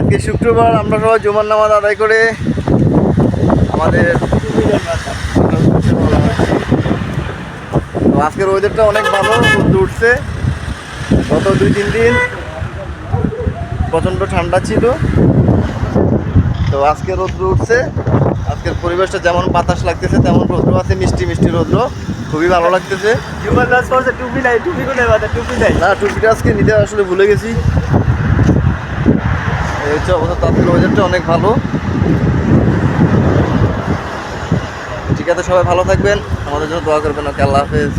আজকে শুক্রবার আমরা সবাই জুমার নামাজ আদায় করে আমাদের তো আজকের ওয়েদারটা অনেক ভালো, রোদ উঠছে। গত 2-3 দিন প্রচণ্ড ঠান্ডা ছিল, তো আজকে রৌদ্র উঠছে। আজকের পরিবেশটা যেমন বাতাস লাগতেছে তেমন রৌদ্র আছে, মিষ্টি মিষ্টি রৌদ্র, খুবই ভালো লাগতেছে। না, টুপিটা আজকে নিতে আসলে ভুলে গেছি। এই হচ্ছে অবস্থা। আজকের ওয়েদারটা অনেক ভালো। ঠিক আছে, সবাই ভালো থাকবেন, আমাদের জন্য দোয়া করবেন। ওকে, আল্লাহ হাফেজ।